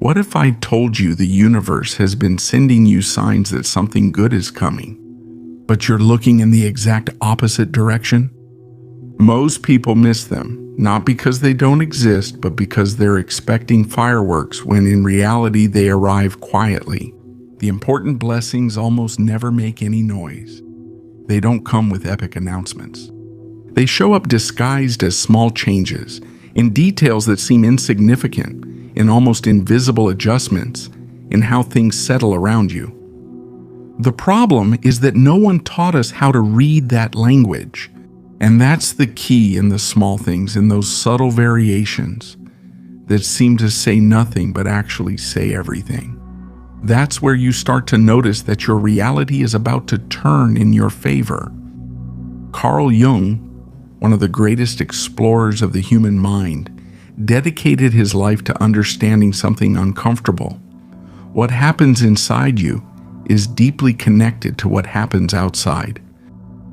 What if I told you the universe has been sending you signs that something good is coming, but you're looking in the exact opposite direction? Most people miss them, not because they don't exist, but because they're expecting fireworks when in reality they arrive quietly. The important blessings almost never make any noise. They don't come with epic announcements. They show up disguised as small changes, in details that seem insignificant, in almost invisible adjustments in how things settle around you. The problem is that no one taught us how to read that language. And that's the key in the small things, in those subtle variations that seem to say nothing but actually say everything. That's where you start to notice that your reality is about to turn in your favor. Carl Jung, one of the greatest explorers of the human mind, dedicated his life to understanding something uncomfortable. What happens inside you is deeply connected to what happens outside.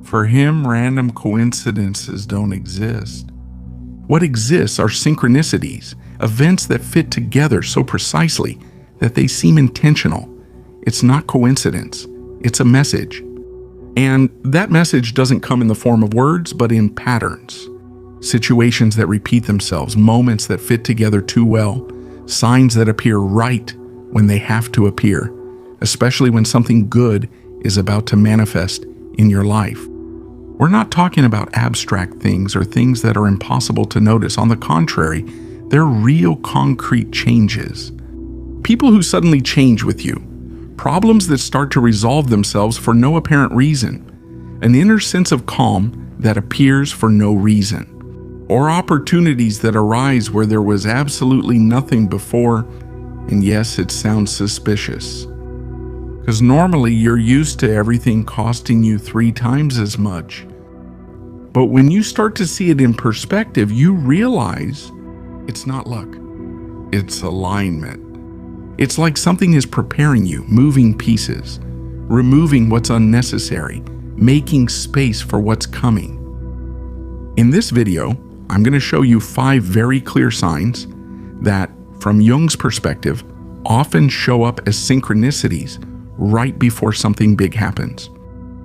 For him, random coincidences don't exist. What exists are synchronicities, events that fit together so precisely that they seem intentional. It's not coincidence, it's a message. And that message doesn't come in the form of words, but in patterns. Situations that repeat themselves, moments that fit together too well, signs that appear right when they have to appear, especially when something good is about to manifest in your life. We're not talking about abstract things or things that are impossible to notice. On the contrary, they're real concrete changes. People who suddenly change with you. Problems that start to resolve themselves for no apparent reason. An inner sense of calm that appears for no reason. Or opportunities that arise where there was absolutely nothing before, and yes, it sounds suspicious. Because normally you're used to everything costing you 3 times as much. But when you start to see it in perspective, you realize it's not luck. It's alignment. It's like something is preparing you, moving pieces, removing what's unnecessary, making space for what's coming. In this video, I'm going to show you 5 very clear signs that, from Jung's perspective, often show up as synchronicities right before something big happens.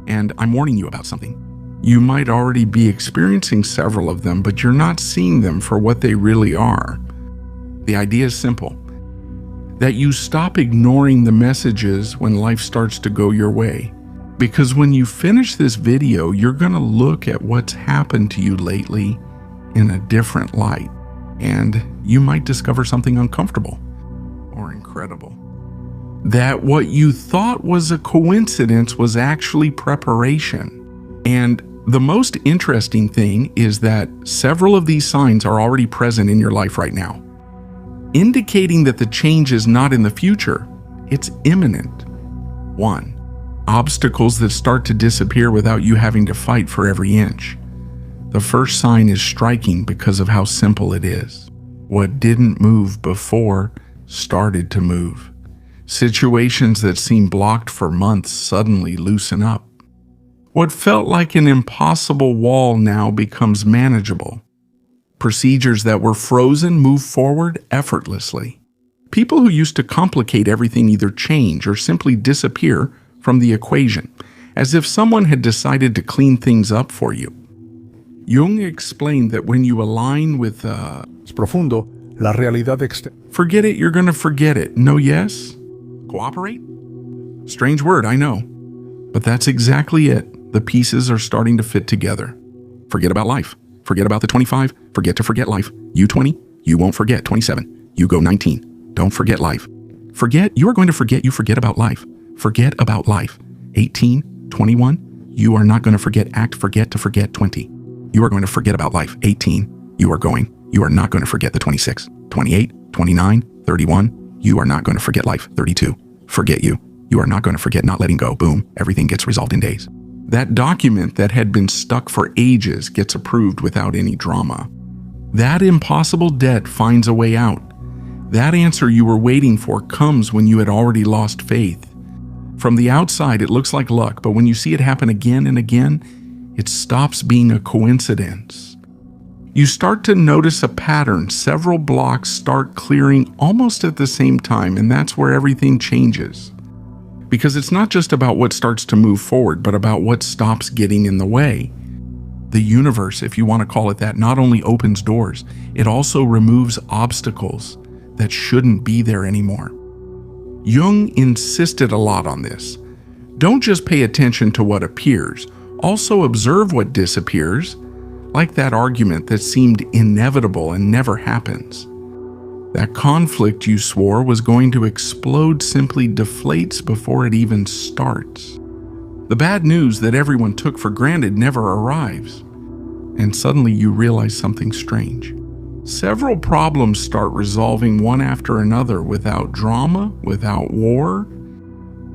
And I'm warning you about something. You might already be experiencing several of them, but you're not seeing them for what they really are. The idea is simple: that you stop ignoring the messages when life starts to go your way. Because when you finish this video, you're going to look at what's happened to you lately in a different light, and you might discover something uncomfortable or incredible. That what you thought was a coincidence was actually preparation. And the most interesting thing is that several of these signs are already present in your life right now, indicating that the change is not in the future, it's imminent. 1. Obstacles that start to disappear without you having to fight for every inch. The first sign is striking because of how simple it is. What didn't move before started to move. Situations that seemed blocked for months suddenly loosen up. What felt like an impossible wall now becomes manageable. Procedures that were frozen move forward effortlessly. People who used to complicate everything either change or simply disappear from the equation, as if someone had decided to clean things up for you. Jung explained that when you align with Es profundo, la realidad forget it, you're going to forget it. No, yes? Cooperate? Strange word, I know. But that's exactly it. The pieces are starting to fit together. Forget about life. Forget about the 25. Forget to forget life. You 20, you won't forget 27. You go 19. Don't forget life. Forget, you are going to forget you forget about life. Forget about life. 18, 21, you are not going to forget forget to forget 20. You are going to forget about life. 18, you are not going to forget the 26. 28, 29, 31, you are not going to forget life. 32, forget you. You are not going to forget not letting go. Boom, everything gets resolved in days. That document that had been stuck for ages gets approved without any drama. That impossible debt finds a way out. That answer you were waiting for comes when you had already lost faith. From the outside, it looks like luck, but when you see it happen again and again, it stops being a coincidence. You start to notice a pattern. Several blocks start clearing almost at the same time, and that's where everything changes. Because it's not just about what starts to move forward, but about what stops getting in the way. The universe, if you want to call it that, not only opens doors, it also removes obstacles that shouldn't be there anymore. Jung insisted a lot on this. Don't just pay attention to what appears, also observe what disappears, like that argument that seemed inevitable and never happens. That conflict you swore was going to explode simply deflates before it even starts. The bad news that everyone took for granted never arrives. And suddenly you realize something strange. Several problems start resolving one after another without drama, without war,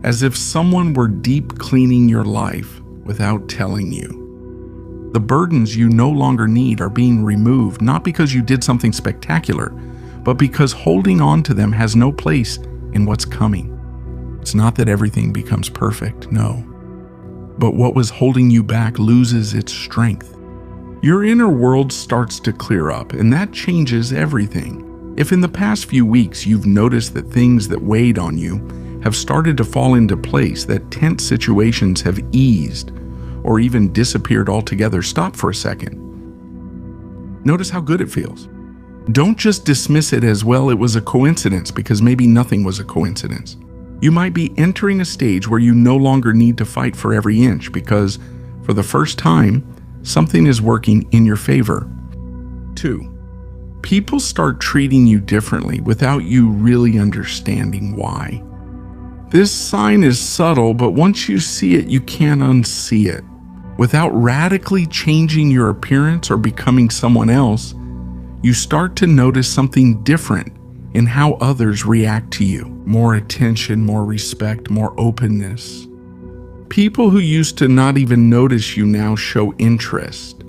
as if someone were deep cleaning your life without telling you. The burdens you no longer need are being removed, not because you did something spectacular, but because holding on to them has no place in what's coming. It's not that everything becomes perfect, no. But what was holding you back loses its strength. Your inner world starts to clear up, and that changes everything. If in the past few weeks you've noticed that things that weighed on you have started to fall into place, that tense situations have eased, or even disappeared altogether, stop for a second. Notice how good it feels. Don't just dismiss it as, well, it was a coincidence, because maybe nothing was a coincidence. You might be entering a stage where you no longer need to fight for every inch, because for the first time, something is working in your favor. 2. People start treating you differently without you really understanding why. This sign is subtle, but once you see it, you can't unsee it. Without radically changing your appearance or becoming someone else, you start to notice something different in how others react to you. More attention, more respect, more openness. People who used to not even notice you now show interest.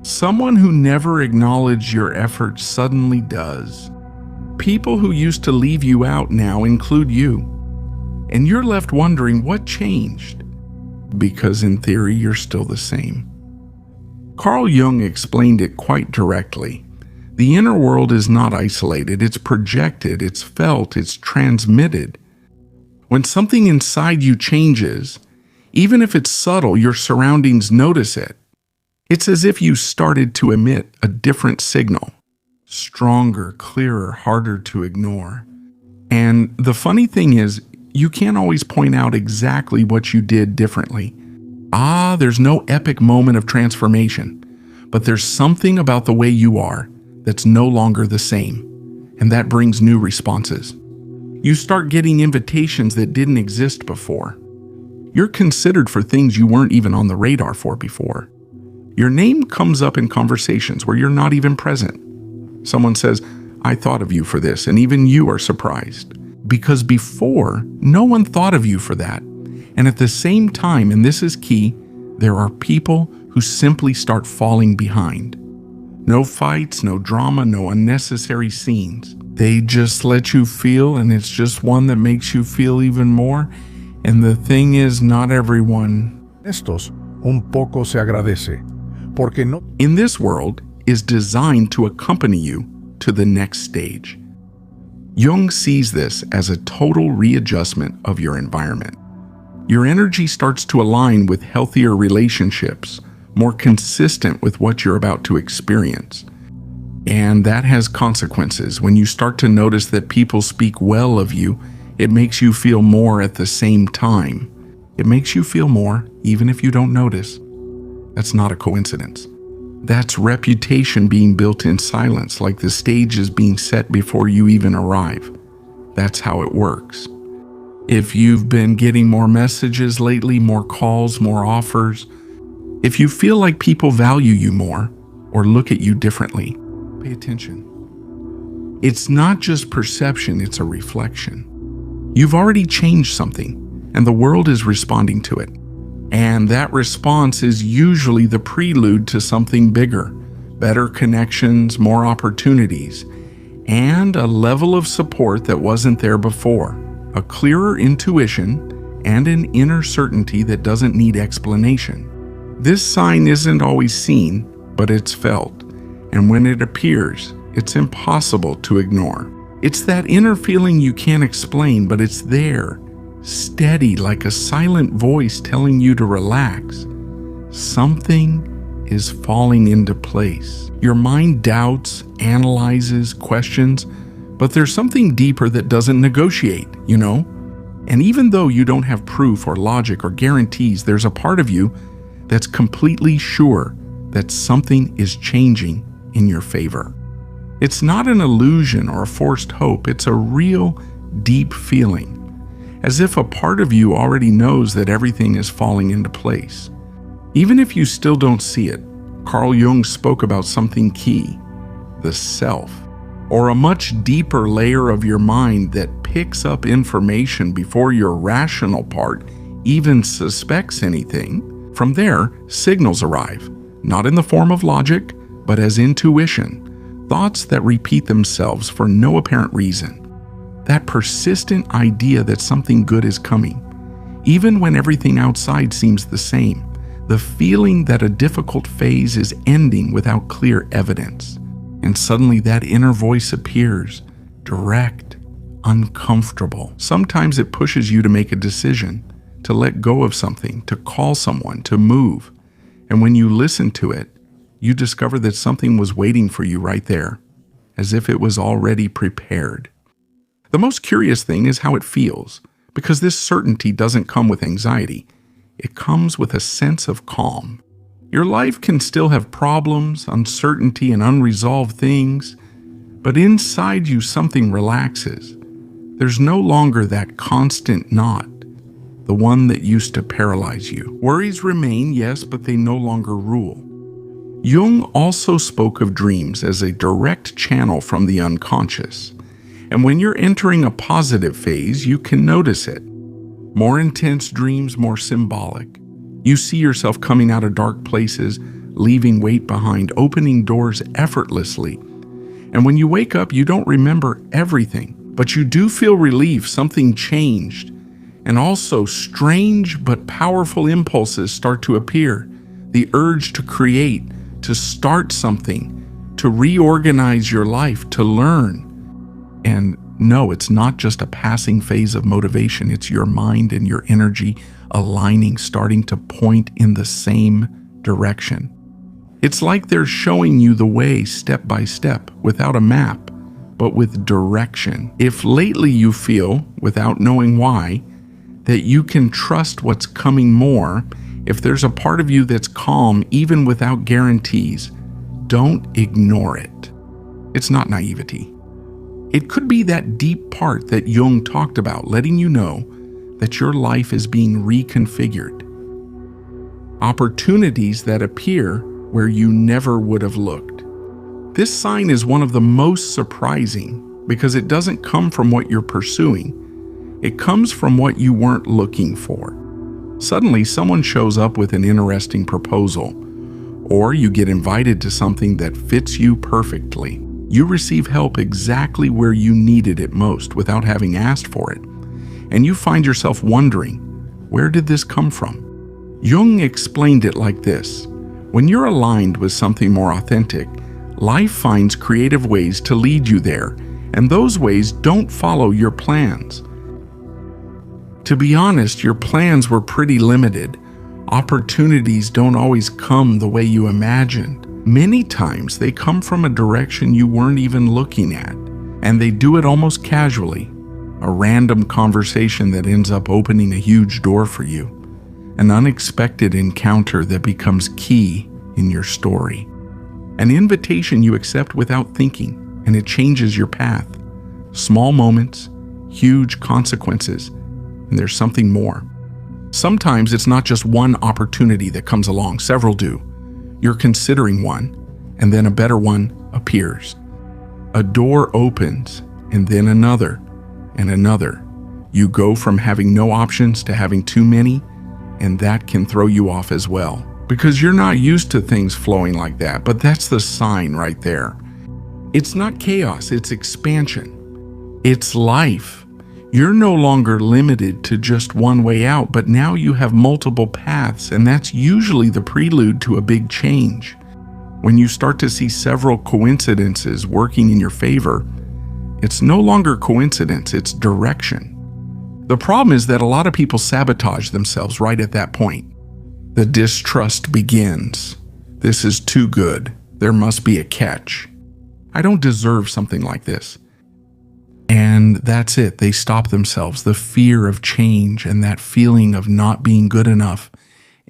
Someone who never acknowledged your efforts suddenly does. People who used to leave you out now include you. And you're left wondering what changed. Because in theory, you're still the same. Carl Jung explained it quite directly. The inner world is not isolated, it's projected, it's felt, it's transmitted. When something inside you changes, even if it's subtle, your surroundings notice it. It's as if you started to emit a different signal. Stronger, clearer, harder to ignore. And the funny thing is, you can't always point out exactly what you did differently. There's no epic moment of transformation, but there's something about the way you are that's no longer the same, and that brings new responses. You start getting invitations that didn't exist before. You're considered for things you weren't even on the radar for before. Your name comes up in conversations where you're not even present. Someone says, "I thought of you for this," and even you are surprised. Because before, no one thought of you for that. And at the same time, and this is key, there are people who simply start falling behind. No fights, no drama, no unnecessary scenes. They just let you feel, and it's just one that makes you feel even more. And the thing is, not everyone Estos un poco se agradece, porque no in this world is designed to accompany you to the next stage. Jung sees this as a total readjustment of your environment. Your energy starts to align with healthier relationships, more consistent with what you're about to experience. And that has consequences. When you start to notice that people speak well of you, it makes you feel more at the same time. It makes you feel more, even if you don't notice. That's not a coincidence. That's reputation being built in silence, like the stage is being set before you even arrive. That's how it works. If you've been getting more messages lately, more calls, more offers, if you feel like people value you more or look at you differently, pay attention. It's not just perception, it's a reflection. You've already changed something, and the world is responding to it. And that response is usually the prelude to something bigger, better connections, more opportunities, and a level of support that wasn't there before, a clearer intuition, and an inner certainty that doesn't need explanation. This sign isn't always seen, but it's felt. And when it appears, it's impossible to ignore. It's that inner feeling you can't explain, but it's there, steady like a silent voice telling you to relax. Something is falling into place. Your mind doubts, analyzes, questions, but there's something deeper that doesn't negotiate, And even though you don't have proof or logic or guarantees, there's a part of you that's completely sure that something is changing in your favor. It's not an illusion or a forced hope. It's a real, deep feeling, as if a part of you already knows that everything is falling into place. Even if you still don't see it, Carl Jung spoke about something key, the self, or a much deeper layer of your mind that picks up information before your rational part even suspects anything. From there, signals arrive, not in the form of logic, but as intuition, thoughts that repeat themselves for no apparent reason. That persistent idea that something good is coming, even when everything outside seems the same. The feeling that a difficult phase is ending without clear evidence. And suddenly that inner voice appears, direct, uncomfortable. Sometimes it pushes you to make a decision, to let go of something, to call someone, to move. And when you listen to it, you discover that something was waiting for you right there, as if it was already prepared. The most curious thing is how it feels, because this certainty doesn't come with anxiety. It comes with a sense of calm. Your life can still have problems, uncertainty, and unresolved things, but inside you something relaxes. There's no longer that constant knot, the one that used to paralyze you. Worries remain, yes, but they no longer rule. Jung also spoke of dreams as a direct channel from the unconscious. And when you're entering a positive phase, you can notice it. More intense dreams, more symbolic. You see yourself coming out of dark places, leaving weight behind, opening doors effortlessly. And when you wake up, you don't remember everything, but you do feel relief, something changed. And also strange but powerful impulses start to appear. The urge to create, to start something, to reorganize your life, to learn. And no, it's not just a passing phase of motivation. It's your mind and your energy aligning, starting to point in the same direction. It's like they're showing you the way step by step, without a map, but with direction. If lately you feel, without knowing why, that you can trust what's coming more, if there's a part of you that's calm even without guarantees, don't ignore it. It's not naivety. It could be that deep part that Jung talked about, letting you know that your life is being reconfigured. Opportunities that appear where you never would have looked. This sign is one of the most surprising because it doesn't come from what you're pursuing. It comes from what you weren't looking for. Suddenly, someone shows up with an interesting proposal, or you get invited to something that fits you perfectly. You receive help exactly where you needed it most without having asked for it. And you find yourself wondering, where did this come from? Jung explained it like this. When you're aligned with something more authentic, life finds creative ways to lead you there, and those ways don't follow your plans. To be honest, your plans were pretty limited. Opportunities don't always come the way you imagined. Many times they come from a direction you weren't even looking at, and they do it almost casually. A random conversation that ends up opening a huge door for you. An unexpected encounter that becomes key in your story. An invitation you accept without thinking, and it changes your path. Small moments, huge consequences, and there's something more. Sometimes it's not just one opportunity that comes along, several do. You're considering one, and then a better one appears. A door opens, and then another, and another. You go from having no options to having too many, and that can throw you off as well. Because you're not used to things flowing like that, but that's the sign right there. It's not chaos, it's expansion. It's life. You're no longer limited to just one way out, but now you have multiple paths, and that's usually the prelude to a big change. When you start to see several coincidences working in your favor, it's no longer coincidence, it's direction. The problem is that a lot of people sabotage themselves right at that point. The distrust begins. This is too good. There must be a catch. I don't deserve something like this. And that's it. They stop themselves. The fear of change and that feeling of not being good enough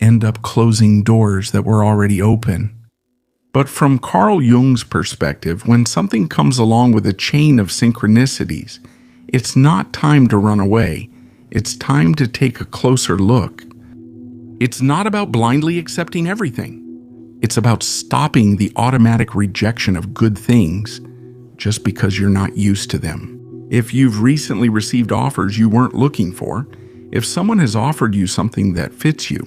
end up closing doors that were already open. But from Carl Jung's perspective, when something comes along with a chain of synchronicities, it's not time to run away. It's time to take a closer look. It's not about blindly accepting everything. It's about stopping the automatic rejection of good things just because you're not used to them. If you've recently received offers you weren't looking for, if someone has offered you something that fits you,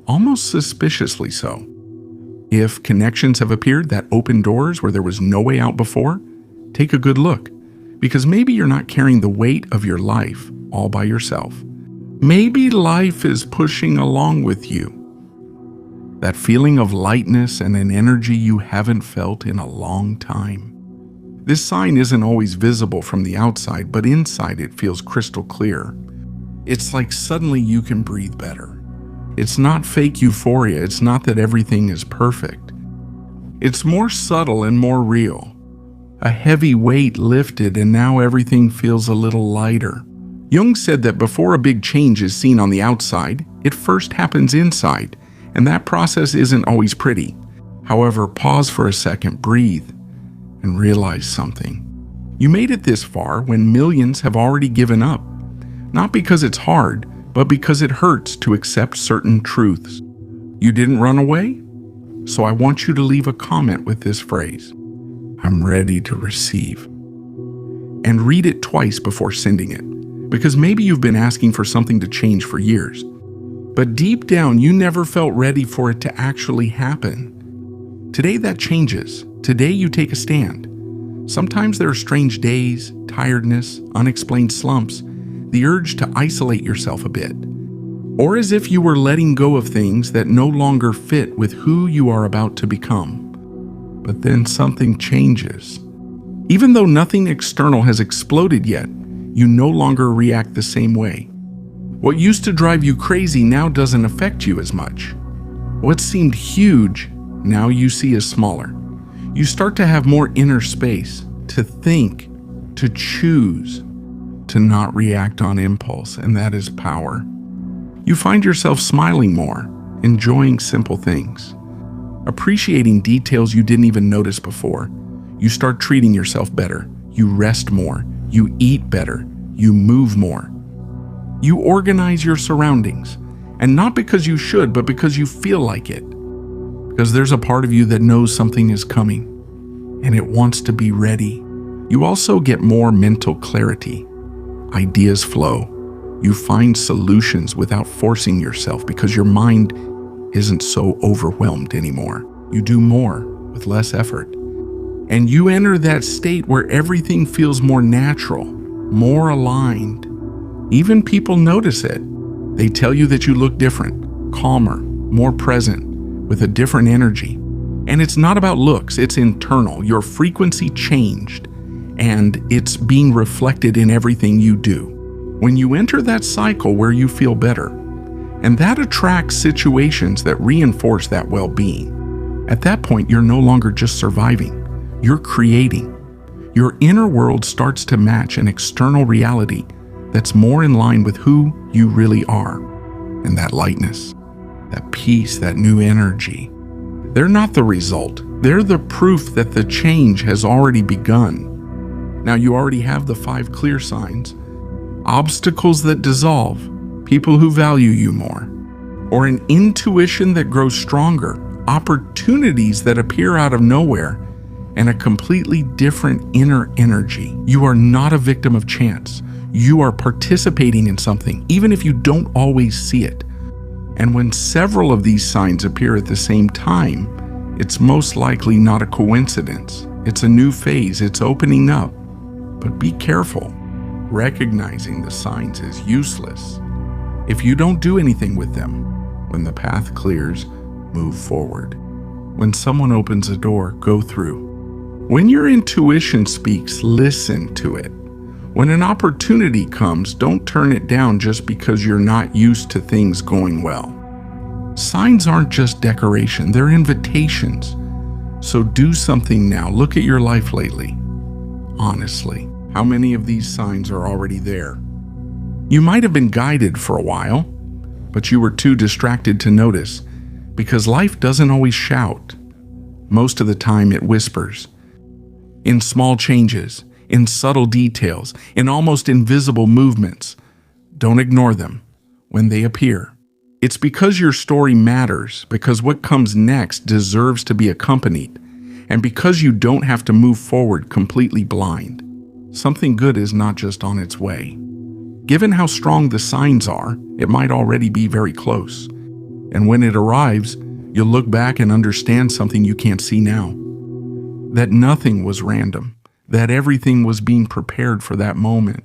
almost suspiciously so, if connections have appeared that open doors where there was no way out before, take a good look, because maybe you're not carrying the weight of your life all by yourself. Maybe life is pushing along with you. That feeling of lightness and an energy you haven't felt in a long time. This sign isn't always visible from the outside, but inside it feels crystal clear. It's like suddenly you can breathe better. It's not fake euphoria. It's not that everything is perfect. It's more subtle and more real. A heavy weight lifted and now everything feels a little lighter. Jung said that before a big change is seen on the outside, it first happens inside, and that process isn't always pretty. However, pause for a second, breathe, and realize something. You made it this far when millions have already given up. Not because it's hard, but because it hurts to accept certain truths. You didn't run away? So I want you to leave a comment with this phrase: I'm ready to receive. And read it twice before sending it, because maybe you've been asking for something to change for years. But deep down, you never felt ready for it to actually happen. Today that changes. Today you take a stand. Sometimes there are strange days, tiredness, unexplained slumps, the urge to isolate yourself a bit. Or as if you were letting go of things that no longer fit with who you are about to become. But then something changes. Even though nothing external has exploded yet, you no longer react the same way. What used to drive you crazy now doesn't affect you as much. What seemed huge, now you see as smaller. You start to have more inner space, to think, to choose, to not react on impulse, and that is power. You find yourself smiling more, enjoying simple things, appreciating details you didn't even notice before. You start treating yourself better. You rest more. You eat better. You move more. You organize your surroundings, and not because you should, but because you feel like it. Because there's a part of you that knows something is coming, and it wants to be ready. You also get more mental clarity. Ideas flow. You find solutions without forcing yourself because your mind isn't so overwhelmed anymore. You do more with less effort. And you enter that state where everything feels more natural, more aligned. Even people notice it. They tell you that you look different, calmer, more present, with a different energy. And it's not about looks, it's internal. Your frequency changed, and it's being reflected in everything you do. When you enter that cycle where you feel better, and that attracts situations that reinforce that well-being, at that point you're no longer just surviving, you're creating. Your inner world starts to match an external reality that's more in line with who you really are. And that lightness, that peace, that new energy, they're not the result. They're the proof that the change has already begun. Now you already have the 5 clear signs: obstacles that dissolve, people who value you more, or an intuition that grows stronger, opportunities that appear out of nowhere, and a completely different inner energy. You are not a victim of chance. You are participating in something, even if you don't always see it. And when several of these signs appear at the same time, it's most likely not a coincidence. It's a new phase, it's opening up. But be careful. Recognizing the signs is useless if you don't do anything with them. When the path clears, move forward. When someone opens a door, go through. When your intuition speaks, listen to it. When an opportunity comes, don't turn it down just because you're not used to things going well. Signs aren't just decoration, they're invitations. So do something now. Look at your life lately. Honestly, how many of these signs are already there? You might have been guided for a while, but you were too distracted to notice, because life doesn't always shout. Most of the time it whispers. In small changes, in subtle details, in almost invisible movements. Don't ignore them when they appear. It's because your story matters, because what comes next deserves to be accompanied, and because you don't have to move forward completely blind. Something good is not just on its way. Given how strong the signs are, it might already be very close. And when it arrives, you'll look back and understand something you can't see now. That nothing was random, that everything was being prepared for that moment.